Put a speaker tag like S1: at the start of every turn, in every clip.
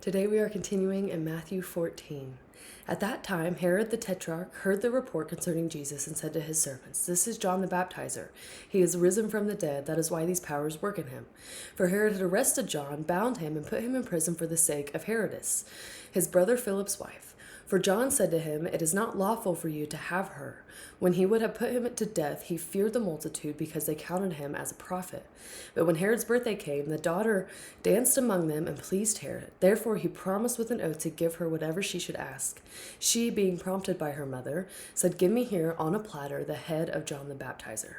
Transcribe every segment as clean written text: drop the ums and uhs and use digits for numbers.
S1: Today we are continuing in Matthew 14. At that time, Herod the Tetrarch heard the report concerning Jesus and said to his servants, "This is John the Baptizer. He is risen from the dead. That is why these powers work in him." For Herod had arrested John, bound him, and put him in prison for the sake of Herodias, his brother Philip's wife. For John said to him, "It is not lawful for you to have her." When he would have put him to death, he feared the multitude because they counted him as a prophet. But when Herod's birthday came, the daughter danced among them and pleased Herod. Therefore he promised with an oath to give her whatever she should ask. She, being prompted by her mother, said, "Give me here on a platter the head of John the Baptizer."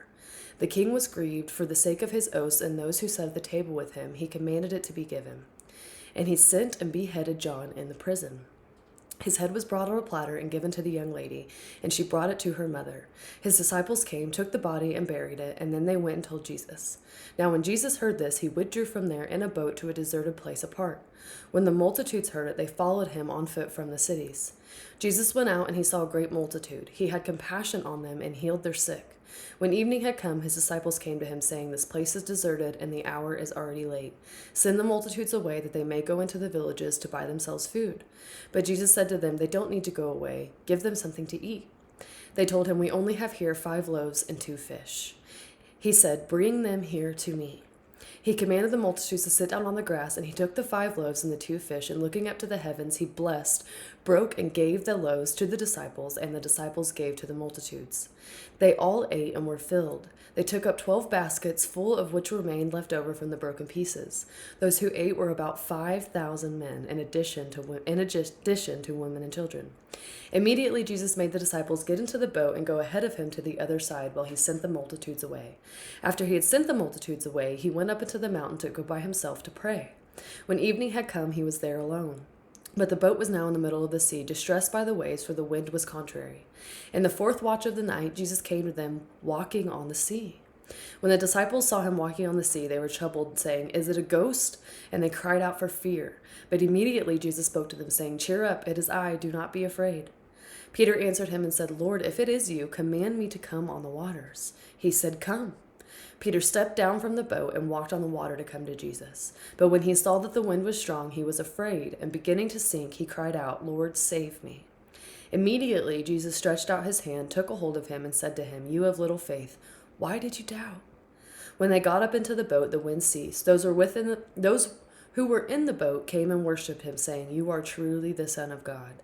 S1: The king was grieved for the sake of his oaths, and those who sat at the table with him. He commanded it to be given. And he sent and beheaded John in the prison. His head was brought on a platter and given to the young lady, and she brought it to her mother. His disciples came, took the body, and buried it, and then they went and told Jesus. Now when Jesus heard this, he withdrew from there in a boat to a deserted place apart. When the multitudes heard it, they followed him on foot from the cities. Jesus went out, and he saw a great multitude. He had compassion on them and healed their sick. When evening had come, his disciples came to him, saying, "This place is deserted, and the hour is already late. Send the multitudes away, that they may go into the villages to buy themselves food." But Jesus said to them, "They don't need to go away. Give them something to eat." They told him, "We only have here 5 loaves and 2 fish." He said, "Bring them here to me." He commanded the multitudes to sit down on the grass, and he took the 5 loaves and the 2 fish, and looking up to the heavens, he blessed, broke, and gave the loaves to the disciples, and the disciples gave to the multitudes. They all ate and were filled. They took up 12 baskets full, of which remained left over from the broken pieces. Those who ate were about 5,000 men, in addition to women and children. Immediately Jesus made the disciples get into the boat and go ahead of him to the other side while he sent the multitudes away. After he had sent the multitudes away, he went up into the mountain to go by himself to pray. When evening had come, he was there alone. But the boat was now in the middle of the sea, distressed by the waves, for the wind was contrary. In the 4th watch of the night, Jesus came to them walking on the sea. When the disciples saw him walking on the sea, they were troubled, saying, "Is it a ghost?" And they cried out for fear. But immediately Jesus spoke to them, saying, "Cheer up, it is I, do not be afraid." Peter answered him and said, "Lord, if it is you, command me to come on the waters." He said, "Come." Peter stepped down from the boat and walked on the water to come to Jesus. But when he saw that the wind was strong, he was afraid, and beginning to sink, he cried out, "Lord, save me." Immediately Jesus stretched out his hand, took a hold of him, and said to him, "You have little faith, why did you doubt?" When they got up into the boat, the wind ceased. Those who were in the boat came and worshipped him, saying, "You are truly the Son of God."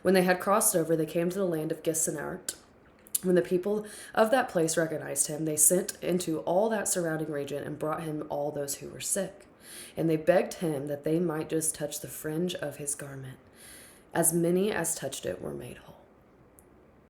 S1: When they had crossed over, they came to the land of Gennesaret. When the people of that place recognized him, they sent into all that surrounding region and brought him all those who were sick. And they begged him that they might just touch the fringe of his garment. As many as touched it were made whole.